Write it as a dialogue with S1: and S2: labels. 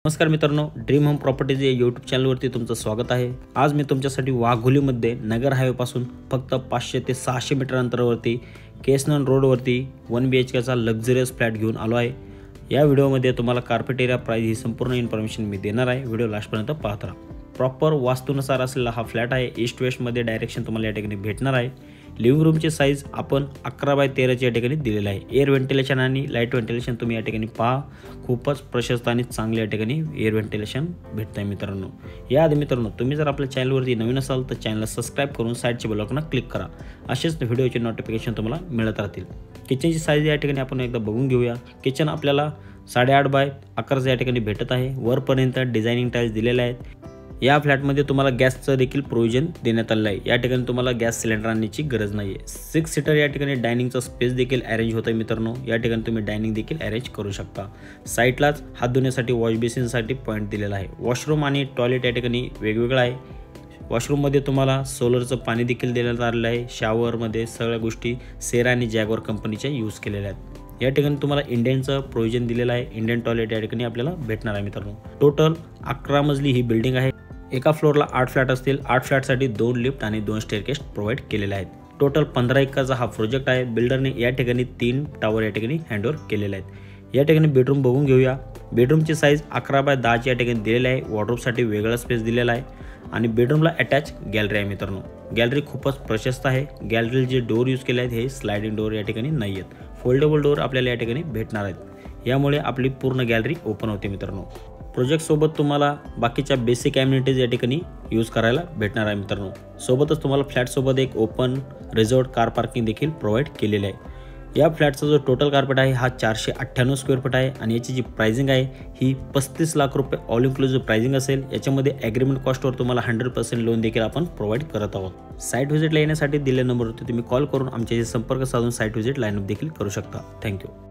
S1: नमस्कार मित्रांनो, dream home properties या यूट्यूब चॅनलवरती तुमचं स्वागत आहे। आज मी तुमच्यासाठी वाघोलीमध्ये नगर हायवेपासून फक्त 500 ते 600 मीटर अंतरावरती केसनन रोडवरती 1 BHK चा लक्झरियस फ्लॅट घेऊन आलो आहे। या व्हिडिओमध्ये तुम्हाला कार्पेट एरिया प्राइस ही संपूर्ण इन्फॉर्मेशन मी देणार आहे। व्हिडिओ लास्टपर्यंत पाहत राहा। प्रॉपर वास्तुनुसार असलेला हा फ्लॅट आहे। ईस्ट वेस्ट मध्ये डायरेक्शन तुम्हाला या ठिकाणी भेटणार आहे। लिव्हिंग रूमची साइज आपण 11x13 ची या ठिकाणी दिलेला आहे। एअर व्हेंटिलेशन आणि लाईट व्हेंटिलेशन तुम्ही या ठिकाणी पहा, खूपच प्रशस्त आणि चांगले या ठिकाणी एअर व्हेंटिलेशन भेटतंय मित्रांनो। याआधी मित्रांनो, तुम्ही जर आपल्या चॅनलवरती नवीन असाल तर चॅनलला सबस्क्राइब करून साइडच्या बेल आयकॉनला क्लिक करा। असेच व्हिडिओचे नोटिफिकेशन तुम्हाला मिळत राहतील। किचनची साइज या ठिकाणी आपण एकदा बघून घेऊया। किचन आपल्याला 8.5x11 या ठिकाणी भेटत आहे। वरपर्यंत डिझायनिंग टाइल्स दिलेले आहेत। या फ्लॅटमध्ये तुम्हाला गॅसचं देखील प्रोव्हिजन देण्यात आलं आहे। या ठिकाणी तुम्हाला गॅस सिलेंडर आणण्याची गरज नाही आहे। 6 सीटर या ठिकाणी डायनिंगचा स्पेस देखील अरेंज होतं मित्रांनो। या ठिकाणी तुम्ही डायनिंग देखील अरेंज करू शकता। साईडलाच हात धुण्यासाठी वॉश बेसिनसाठी पॉईंट दिलेला आहे। वॉशरूम आणि टॉयलेट या ठिकाणी वेगवेगळं आहे। वॉशरूममध्ये तुम्हाला सोलरचं पाणी देखील देण्यात आलेलं आहे। शॉवरमध्ये सगळ्या गोष्टी सेरा आणि जॅगवार कंपनीच्या यूज केलेल्या आहेत। या ठिकाणी तुम्हाला इंडियनचं प्रोव्हिजन दिलेलं आहे। इंडियन टॉयलेट या ठिकाणी आपल्याला भेटणार आहे मित्रांनो। टोटल 11 मजली ही बिल्डिंग आहे। एका फ्लोअरला 8 फ्लॅट असतील। 8 फ्लॅटसाठी 2 लिफ्ट आणि 2 स्टेअरकेस प्रोव्हाइड केलेले आहेत। टोटल 15 एकरचा हा प्रोजेक्ट आहे। बिल्डरने या ठिकाणी 3 टावर या ठिकाणी हँडओव्हर केलेले आहेत। या ठिकाणी बेडरूम बघून घेऊया। बेडरूमची साइज 11x10 या ठिकाणी दिलेली आहे। वॉर्डरोबसाठी वेगळा स्पेस दिलेला आहे आणि बेडरूमला अटॅच गॅलरी आहे मित्रांनो। गॅलरी खूपच प्रशस्त आहे। गॅलरीला जे डोर यूज केले आहेत हे स्लायडिंग डोर या ठिकाणी नाही आहेत। फोल्डेबल डोर आपल्याला या ठिकाणी भेटणार आहेत। यामुळे आपली पूर्ण गॅलरी ओपन होते मित्रांनो। प्रोजेक्ट सोबत तुम्हाला बाकीच्या बेसिक ॲम्युनिटीज या ठिकाणी यूज करायला भेटणार आहे मित्रांनो। सोबतच तुम्हाला फ्लॅट सोबत एक ओपन रिसॉर्ट कार पार्किंग देखील प्रोव्हाइड केलेले आहे। या फ्लॅटचा जो टोटल कार्पेट आहे हा 498 स्क्वेअर फूट आहे आणि याची जी प्राइसिंग आहे ही 35 लाख रुपये ऑल इन्क्लुसिव्ह प्राइसिंग असेल। याच्यामध्ये ॲग्रीमेंट कॉस्टवर तुम्हाला 100% लोन देखील आपण प्रोव्हाइड करत आहोत। साईट व्हिजिटला येण्यासाठी दिलेल्या नंबरवरती तुम्ही कॉल करून आमच्याशी संपर्क साधून साईट व्हिजिट लाईनअप देखील करू शकता। थँक्यू।